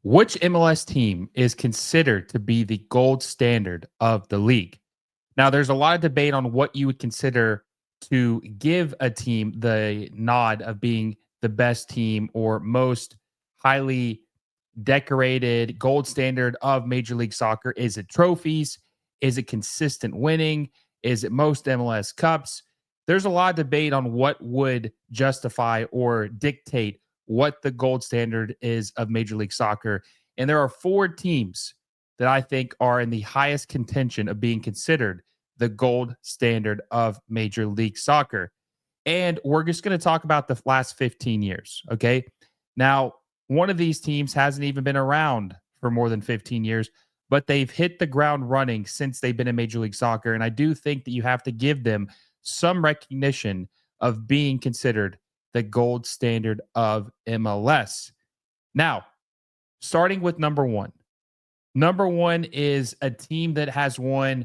Which MLS team is considered to be the gold standard of the league? Now, there's a lot of debate on what you would consider to give a team the nod of being the best team or most highly decorated gold standard of Major League Soccer. Is it trophies? Is it consistent winning? Is it most MLS Cups? There's a lot of debate on what would justify or dictate what the gold standard is of Major League Soccer. And there are four teams that I think are in the highest contention of being considered the gold standard of Major League Soccer. And we're just going to talk about the last 15 years. Okay. Now, one of these teams hasn't even been around for more than 15 years, but they've hit the ground running since they've been in Major League Soccer. And I do think that you have to give them some recognition of being considered the gold standard of MLS. Now, starting with number one. Number one is a team that has won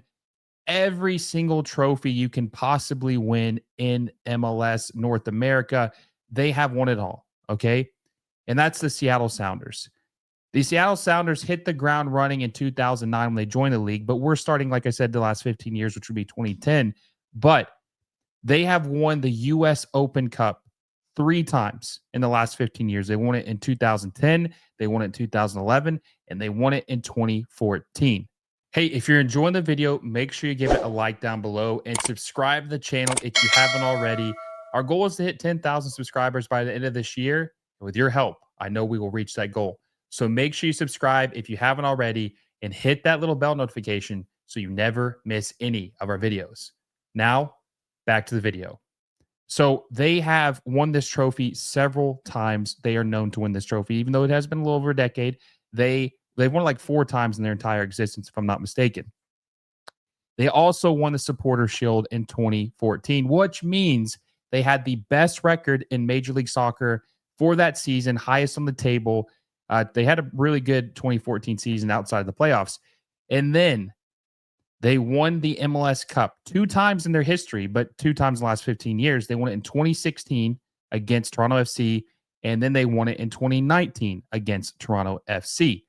every single trophy you can possibly win in MLS North America. They have won it all, okay? And that's the Seattle Sounders. The Seattle Sounders hit the ground running in 2009 when they joined the league, but we're starting, like I said, the last 15 years, which would be 2010. But they have won the U.S. Open Cup 3 times in the last 15 years. They won it in 2010, they won it in 2011, and they won it in 2014. Hey, if you're enjoying the video, make sure you give it a like down below and subscribe to the channel if you haven't already. Our goal is to hit 10,000 subscribers by the end of this year. And with your help, I know we will reach that goal. So make sure you subscribe if you haven't already and hit that little bell notification so you never miss any of our videos. Now, back to the video. So they have won this trophy several times. They are known to win this trophy, even though it has been a little over a decade. They've won it like 4 times in their entire existence, if I'm not mistaken. They also won the Supporter Shield in 2014, which means they had the best record in Major League Soccer for that season, highest on the table. They had a really good 2014 season outside of the playoffs. And then they won the MLS Cup 2 times in their history, but 2 times in the last 15 years. They won it in 2016 against Toronto FC, and then they won it in 2019 against Toronto FC.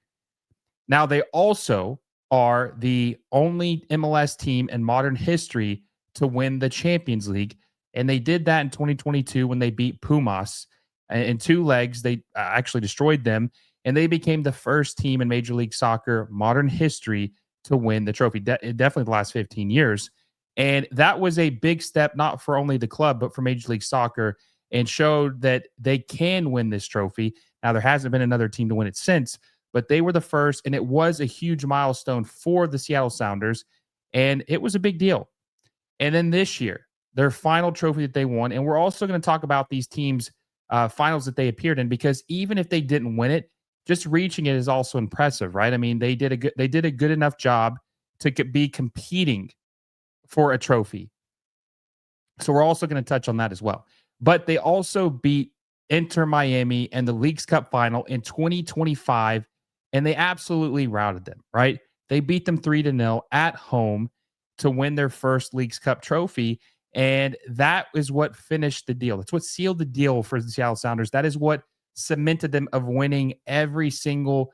Now, they also are the only MLS team in modern history to win the Champions League, and they did that in 2022 when they beat Pumas in 2 legs. They actually destroyed them, and they became the first team in Major League Soccer modern history to win the trophy, definitely the last 15 years. And that was a big step, not for only the club, but for Major League Soccer, and showed that they can win this trophy. Now, there hasn't been another team to win it since, but they were the first, and it was a huge milestone for the Seattle Sounders, and it was a big deal. And then this year, their final trophy that they won, and we're also going to talk about these teams' finals that they appeared in, because even if they didn't win it, just reaching it is also impressive, right? I mean, they did a good enough job to be competing for a trophy. So we're also going to touch on that as well. But they also beat Inter Miami and the Leagues Cup final in 2025, and they absolutely routed them, right? They beat them 3-0 at home to win their first Leagues Cup trophy, and that is what finished the deal. That's what sealed the deal for the Seattle Sounders. That is what cemented them of winning every single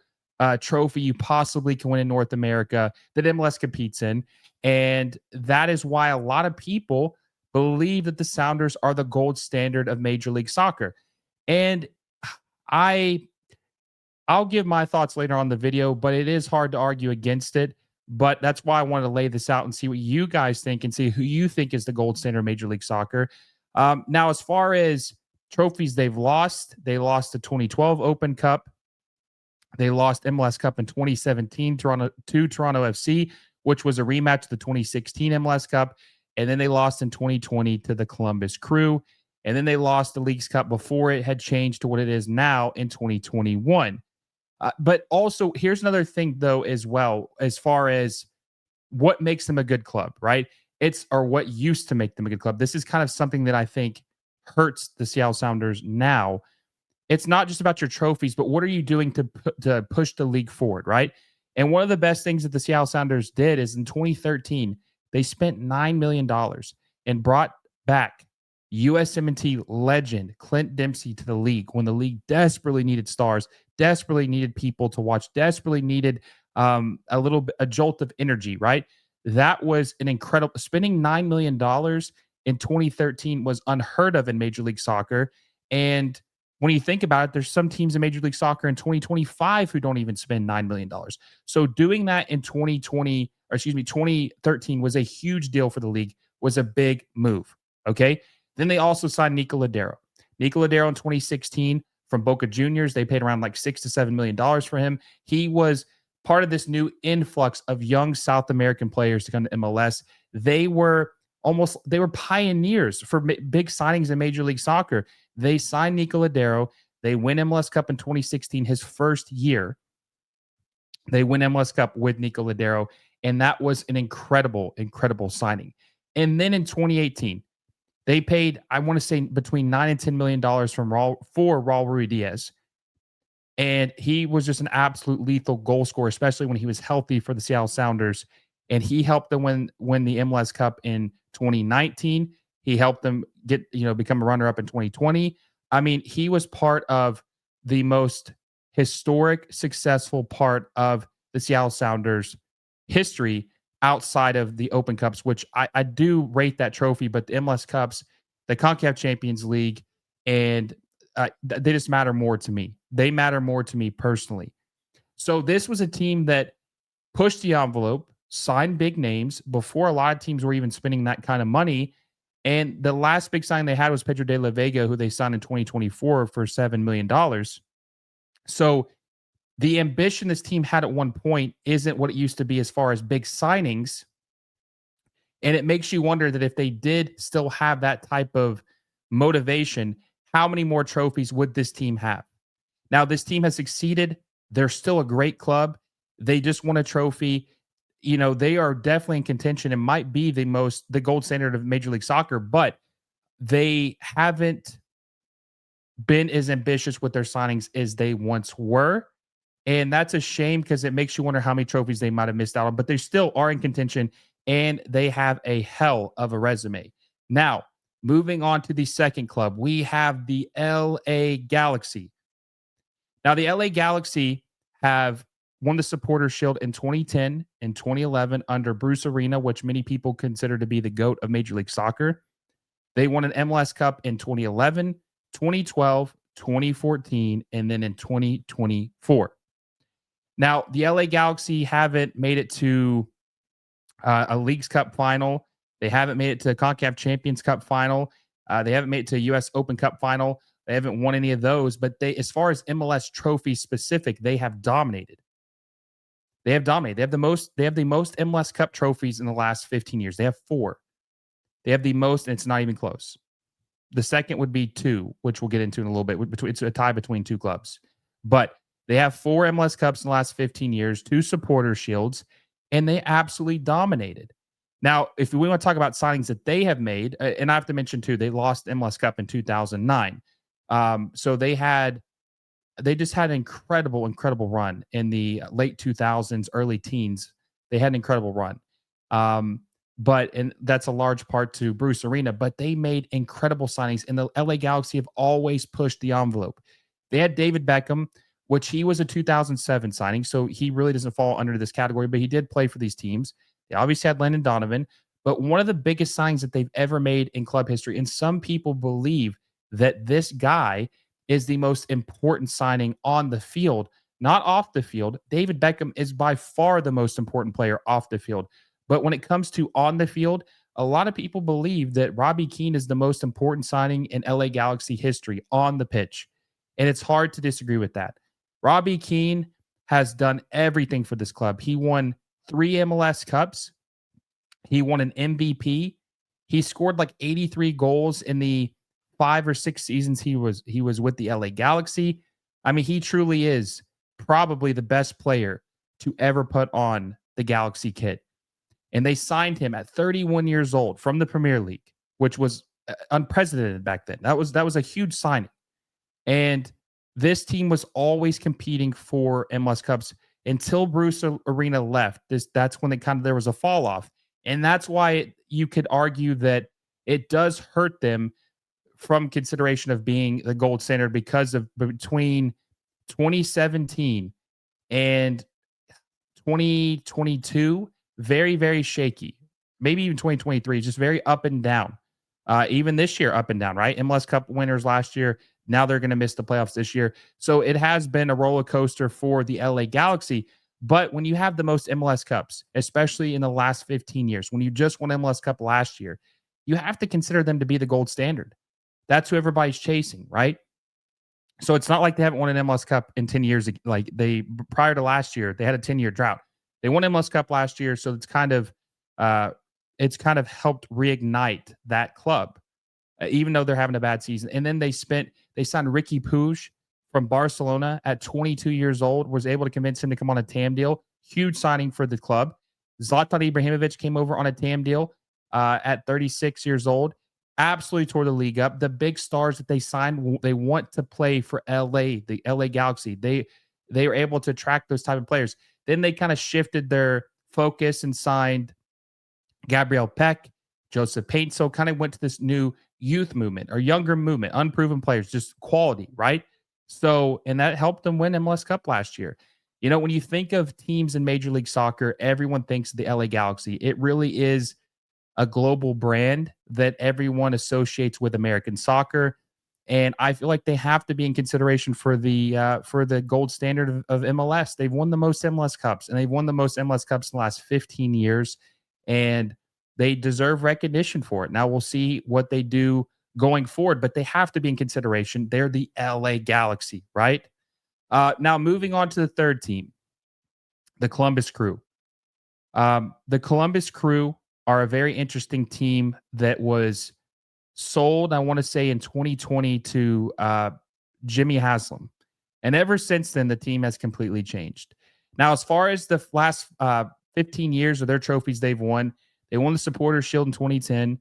trophy you possibly can win in North America that MLS competes in. And that is why a lot of people believe that the Sounders are the gold standard of Major League Soccer. And I'll give my thoughts later on in the video, but it is hard to argue against it. But that's why I wanted to lay this out and see what you guys think and see who you think is the gold standard of Major League Soccer. Now, as far as trophies they lost the 2012 Open Cup. They lost MLS Cup in 2017 to Toronto FC, which was a rematch of the 2016 MLS Cup. And then they lost in 2020 to the Columbus Crew. And then they lost the Leagues Cup before it had changed to what it is now in 2021. But also, here's another thing, though, as well, as far as what makes them a good club, right? Or what used to make them a good club. This is kind of something that I think hurts the Seattle Sounders now. It's not just about your trophies, but what are you doing to push the league forward, right? And one of the best things that the Seattle Sounders did is in 2013, they spent $9 million and brought back USMNT legend Clint Dempsey to the league when the league desperately needed stars. desperately needed people to watch, desperately needed a jolt of energy, right? That was an incredible spending $9 million in 2013 was unheard of in Major League Soccer. And when you think about it, there's some teams in Major League Soccer in 2025 who don't even spend $9 million. So doing that in 2020, or excuse me, 2013 was a huge deal for the league, was a big move. Okay. Then they also signed Nico Ladero. Nico Ladero in 2016 from Boca Juniors, they paid around like $6 to $7 million for him. He was part of this new influx of young South American players to come to MLS. They were pioneers for big signings in Major League Soccer. They signed Nico Ladero. They win MLS Cup in 2016, his first year. They win MLS Cup with Nico Ladero, and that was an incredible, incredible signing. And then in 2018, they paid, I want to say, between $9 and $10 million for Raul Ruidiaz. And he was just an absolute lethal goal scorer, especially when he was healthy for the Seattle Sounders. And he helped them win the MLS Cup in 2019. He helped them become a runner-up in 2020. I mean, he was part of the most historic, successful part of the Seattle Sounders history outside of the Open Cups, which I do rate that trophy, but the MLS Cups, the CONCACAF Champions League, and they just matter more to me. They matter more to me personally. So this was a team that pushed the envelope, signed big names before a lot of teams were even spending that kind of money. And the last big sign they had was Pedro de la Vega, who they signed in 2024 for $7 million. So the ambition this team had at one point isn't what it used to be as far as big signings. And it makes you wonder that if they did still have that type of motivation, how many more trophies would this team have? Now, this team has succeeded. They're still a great club. They just won a trophy. They are definitely in contention and might be the gold standard of Major League Soccer, but they haven't been as ambitious with their signings as they once were. And that's a shame because it makes you wonder how many trophies they might have missed out on, but they still are in contention and they have a hell of a resume. Now, moving on to the second club, we have the LA Galaxy. Now, the LA Galaxy have won the Supporters Shield in 2010 and 2011 under Bruce Arena, which many people consider to be the GOAT of Major League Soccer. They won an MLS Cup in 2011, 2012, 2014, and then in 2024. Now, the LA Galaxy haven't made it to a Leagues Cup final. They haven't made it to the CONCACAF Champions Cup final. They haven't made it to a U.S. Open Cup final. They haven't won any of those, but as far as MLS trophies specific, they have dominated. They have dominated. They have the most MLS Cup trophies in the last 15 years. They have 4. They have the most, and it's not even close. The second would be 2, which we'll get into in a little bit. It's a tie between 2 clubs. But they have 4 MLS Cups in the last 15 years, 2 Supporters Shields, and they absolutely dominated. Now, if we want to talk about signings that they have made, and I have to mention too, they lost MLS Cup in 2009. So they just had an incredible, incredible run in the late 2000s, early teens. They had an incredible run. And that's a large part to Bruce Arena, but they made incredible signings, and the LA Galaxy have always pushed the envelope. They had David Beckham, which he was a 2007 signing, so he really doesn't fall under this category, but he did play for these teams. They obviously had Landon Donovan, but one of the biggest signings that they've ever made in club history, and some people believe that this guy is the most important signing on the field, not off the field. David Beckham is by far the most important player off the field. But when it comes to on the field, a lot of people believe that Robbie Keane is the most important signing in LA Galaxy history on the pitch. And it's hard to disagree with that. Robbie Keane has done everything for this club. He won 3 MLS Cups. He won an MVP. He scored like 83 goals in the 5 or 6 seasons he was with the LA Galaxy. I mean, he truly is probably the best player to ever put on the Galaxy kit. And they signed him at 31 years old from the Premier League, which was unprecedented back then. That was a huge signing. And this team was always competing for MLS Cups until Bruce Arena left. That's when there was a fall off. And that's why you could argue that it does hurt them from consideration of being the gold standard, because of between 2017 and 2022, very, very shaky. Maybe even 2023, just very up and down. Even this year, up and down, right? MLS Cup winners last year. Now they're going to miss the playoffs this year. So it has been a roller coaster for the LA Galaxy. But when you have the most MLS Cups, especially in the last 15 years, when you just won MLS Cup last year, you have to consider them to be the gold standard. That's who everybody's chasing, right? So it's not like they haven't won an MLS Cup in 10 years. Like they prior to last year, they had a 10-year drought. They won MLS Cup last year, so uh it's kind of helped reignite that club, even though they're having a bad season. And then they signed Ricky Puig from Barcelona at 22 years old, was able to convince him to come on a TAM deal. Huge signing for the club. Zlatan Ibrahimovic came over on a TAM deal at 36 years old. Absolutely tore the league up. The big stars that they signed, they want to play for LA, the LA Galaxy. They were able to attract those type of players. Then they kind of shifted their focus and signed Gabriel Peck, Joseph Paint. So kind of went to this new youth movement or younger movement, unproven players, just quality, right? So, and that helped them win MLS Cup last year. You know, when you think of teams in Major League Soccer, everyone thinks of the LA Galaxy. It really is a global brand that everyone associates with American soccer. And I feel like they have to be in consideration for the gold standard of MLS. They've won the most MLS Cups, and they've won the most MLS Cups in the last 15 years, and they deserve recognition for it. Now we'll see what they do going forward, but they have to be in consideration. They're the LA Galaxy, right? Now moving on to the third team, the Columbus Crew. The Columbus Crew are a very interesting team that was sold, I want to say, in 2020 to Jimmy Haslam. And ever since then, the team has completely changed. Now, as far as the last 15 years of their trophies they've won, they won the Supporters Shield in 2010.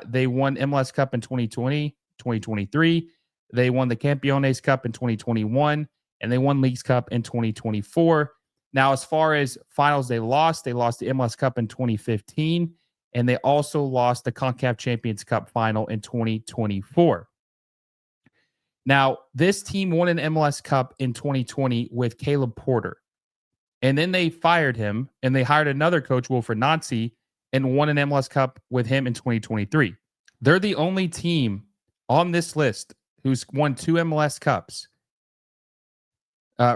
They won MLS Cup in 2020, 2023. They won the Campeones Cup in 2021, and they won Leagues Cup in 2024. Now, as far as finals they lost the MLS Cup in 2015, and they also lost the CONCACAF Champions Cup final in 2024. Now, this team won an MLS Cup in 2020 with Caleb Porter. And then they fired him, and they hired another coach, Wilfred Nancy, and won an MLS Cup with him in 2023. They're the only team on this list who's won 2 MLS Cups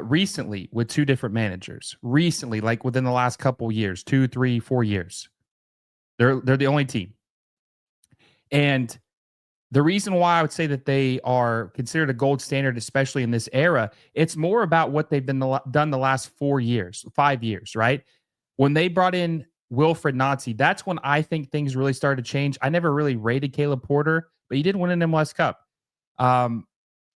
recently with 2 different managers. Recently, like within the last couple years, 2, 3, 4 years. They're the only team. And the reason why I would say that they are considered a gold standard, especially in this era, it's more about what they've done the last 4 years, 5 years, right? When they brought in Wilfred Nancy, that's when I think things really started to change. I never really rated Caleb Porter, but he did win an MLS Cup.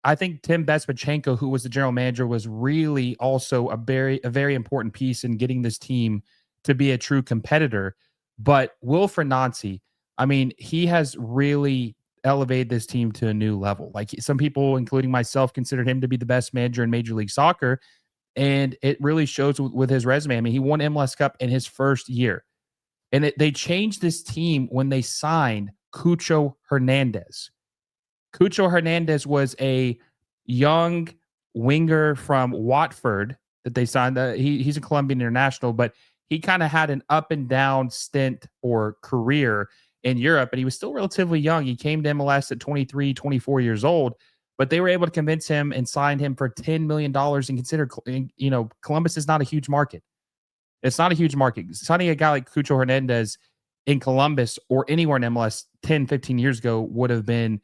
I think Tim Bezpachenko, who was the general manager, was really also a very important piece in getting this team to be a true competitor. But Wilfred Nancy, I mean, he has really elevated this team to a new level. Like some people, including myself, considered him to be the best manager in Major League Soccer. And it really shows with his resume. I mean, he won MLS Cup in his first year. And they changed this team when they signed Cucho Hernandez. Cucho Hernandez was a young winger from Watford that they signed. He's a Colombian international, but he kind of had an up and down stint or career in Europe, and he was still relatively young. He came to MLS at 23, 24 years old, but they were able to convince him and sign him for $10 million and consider, Columbus is not a huge market. It's not a huge market. Signing a guy like Cucho Hernandez in Columbus or anywhere in MLS 10, 15 years ago would have been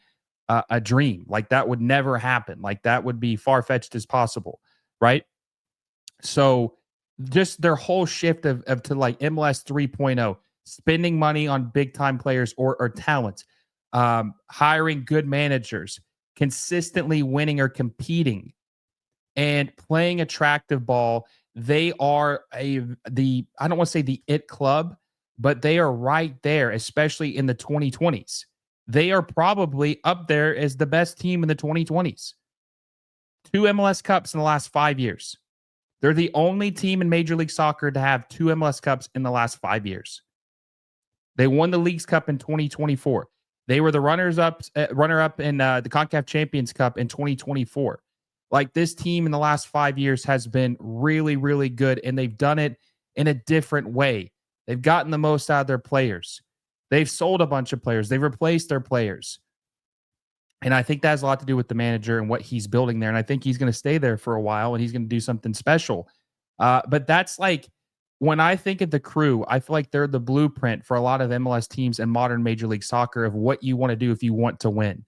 a dream. Like that would never happen. Like that would be far-fetched as possible, right? So just their whole shift of to like MLS 3.0, spending money on big-time players or talent, hiring good managers, consistently winning or competing, and playing attractive ball. They are I don't want to say the it club, but they are right there, especially in the 2020s. They are probably up there as the best team in the 2020s. 2 MLS Cups in the last 5 years. They're the only team in Major League Soccer to have 2 MLS Cups in the last 5 years. They won the Leagues Cup in 2024. They were the runner-up in the CONCACAF Champions Cup in 2024. Like this team in the last 5 years has been really, really good, and they've done it in a different way. They've gotten the most out of their players. They've sold a bunch of players. They've replaced their players. And I think that has a lot to do with the manager and what he's building there. And I think he's going to stay there for a while and he's going to do something special. But that's like when I think of the Crew, I feel like they're the blueprint for a lot of MLS teams and modern Major League Soccer of what you want to do if you want to win.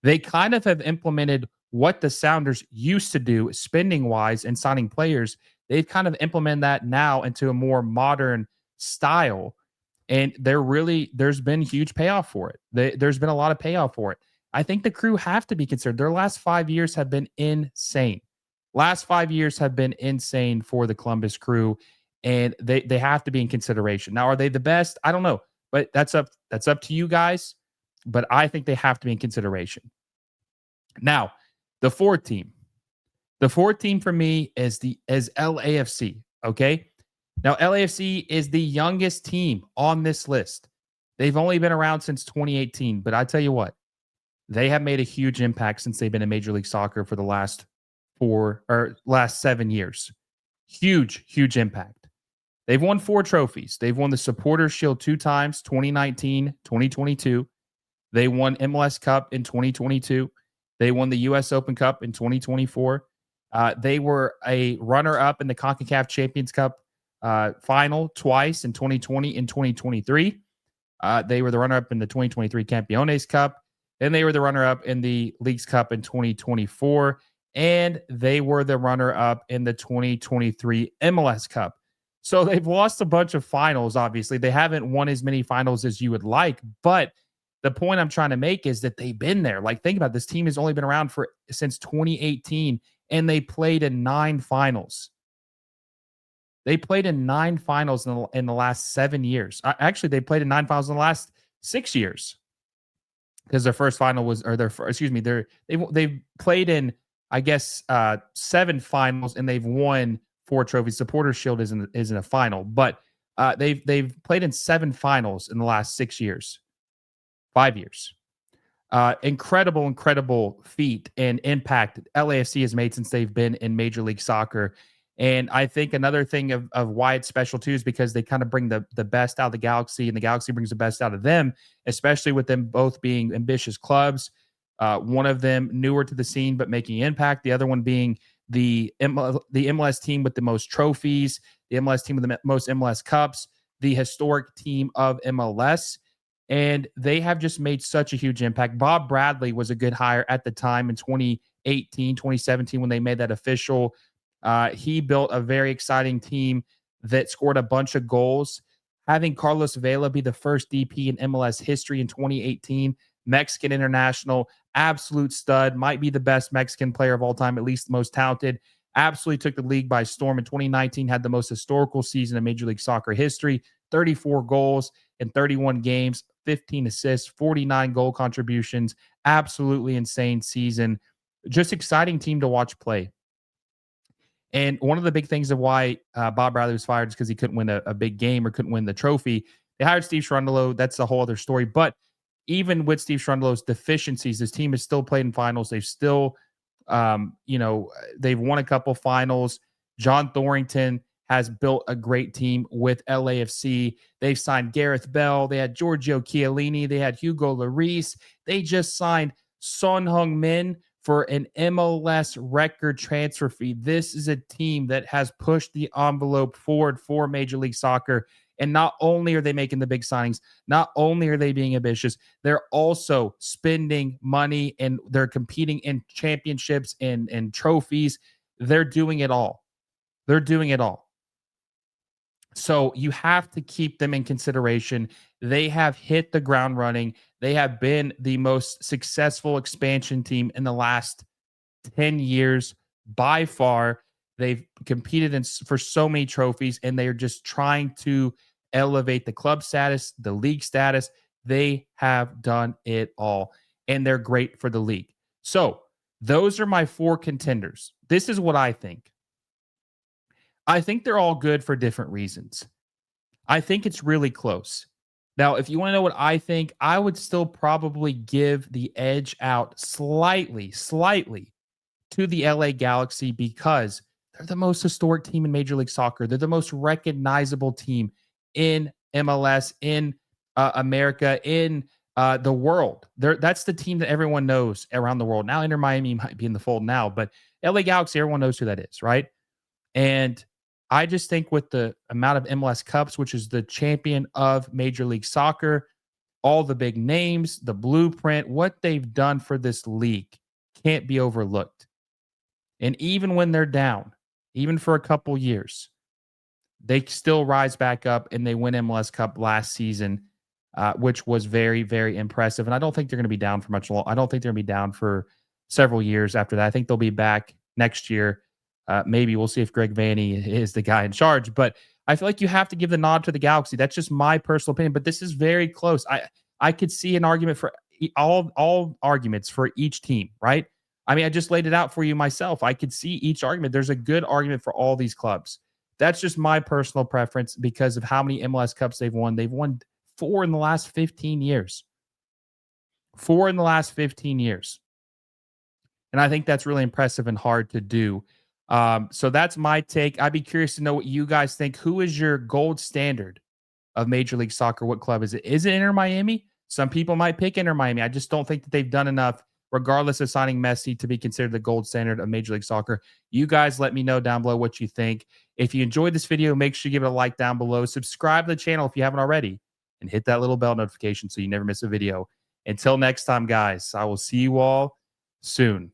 They kind of have implemented what the Sounders used to do spending wise and signing players. They've kind of implemented that now into a more modern style. And there's been huge payoff for it. There's been a lot of payoff for it. I think the Crew have to be considered. Their last 5 years have been insane. Last 5 years have been insane for the Columbus Crew, and they have to be in consideration. Now, are they the best? I don't know, but that's up to you guys. But I think they have to be in consideration. Now, the fourth team. The fourth team for me is LAFC. Okay. Now, LAFC is the youngest team on this list. They've only been around since 2018, but I tell you what, they have made a huge impact since they've been in Major League Soccer for the last 7 years. Huge, huge impact. They've won 4 trophies. They've won the Supporters Shield 2 times, 2019, 2022. They won MLS Cup in 2022. They won the U.S. Open Cup in 2024. They were a runner-up in the CONCACAF Champions Cup final twice in 2020 and 2023. They were the runner-up in the 2023 Campeones Cup. Then they were the runner-up in the Leagues Cup in 2024. And they were the runner-up in the 2023 MLS Cup. So they've lost a bunch of finals, obviously. They haven't won as many finals as you would like. But the point I'm trying to make is that they've been there. Like, think about it. This team has only been around since 2018, and they played in 9 finals. They played in 9 finals in the last 7 years. Actually, they played in 9 finals in the last 6 years because their first final was, or their, excuse me, they've played in, I guess, 7 finals, and they've won 4 trophies. Supporters Shield isn't a final, but they've played in 7 finals in the last 6 years, 5 years. Incredible feat and impact LAFC has made since they've been in Major League Soccer. And I think another thing of why it's special too is because they kind of bring the best out of the Galaxy, and the Galaxy brings the best out of them, especially with them both being ambitious clubs. One of them newer to the scene but making impact. The other one being the MLS team with the most trophies, the MLS team with the most MLS Cups, the historic team of MLS. And they have just made such a huge impact. Bob Bradley was a good hire at the time in 2018, 2017 when they made that official. He built a very exciting team that scored a bunch of goals. Having Carlos Vela be the first DP in MLS history in 2018, Mexican international, absolute stud, might be the best Mexican player of all time, at least the most talented. Absolutely took the league by storm in 2019, had the most historical season in Major League Soccer history, 34 goals in 31 games, 15 assists, 49 goal contributions. Absolutely insane season. Just exciting team to watch play. And one of the big things of why Bob Bradley was fired is because he couldn't win a big game or couldn't win the trophy. They hired Steve Cherundolo. That's a whole other story. But even with Steve Cherundolo's deficiencies, this team has still played in finals. They've still, they've won a couple finals. John Thorrington has built a great team with LAFC. They've signed Gareth Bell. They had Giorgio Chiellini. They had Hugo Lloris. They just signed Son Heung-min for an MLS record transfer fee. This is a team that has pushed the envelope forward for Major League Soccer. And not only are they making the big signings, not only are they being ambitious, they're also spending money and they're competing in championships and trophies. They're doing it all. They're doing it all. So you have to keep them in consideration. They have hit the ground running. They have been the most successful expansion team in the last 10 years by far. They've competed for so many trophies, and they are just trying to elevate the club status, the league status. They have done it all, and they're great for the league. So those are my 4 contenders. This is what I think. I think they're all good for different reasons. I think it's really close. Now, if you want to know what I think, I would still probably give the edge out slightly to the LA Galaxy because they're the most historic team in Major League Soccer. They're the most recognizable team in MLS, in America, in the world. That's the team that everyone knows around the world. Now, Inter Miami might be in the fold now, but LA Galaxy, everyone knows who that is, right? And I just think with the amount of MLS Cups, which is the champion of Major League Soccer, all the big names, the blueprint, what they've done for this league can't be overlooked. And even when they're down, even for a couple years, they still rise back up and they win MLS Cup last season, which was very, very impressive. And I don't think they're going to be down for much long. I don't think they're going to be down for several years after that. I think they'll be back next year. Maybe we'll see if Greg Vanney is the guy in charge. But I feel like you have to give the nod to the Galaxy. That's just my personal opinion. But this is very close. I could see an argument for all arguments for each team, right? I mean, I just laid it out for you myself. I could see each argument. There's a good argument for all these clubs. That's just my personal preference because of how many MLS Cups they've won. They've won 4 in the last 15 years. 4 in the last 15 years. And I think that's really impressive and hard to do. So that's my take. I'd be curious to know what you guys think. Who is your gold standard of Major League Soccer? What club is it? Is it Inter Miami? Some people might pick Inter Miami. I just don't think that they've done enough, regardless of signing Messi, to be considered the gold standard of Major League Soccer. You guys let me know down below what you think. If you enjoyed this video, make sure you give it a like down below. Subscribe to the channel if you haven't already, and hit that little bell notification so you never miss a video. Until next time, guys, I will see you all soon.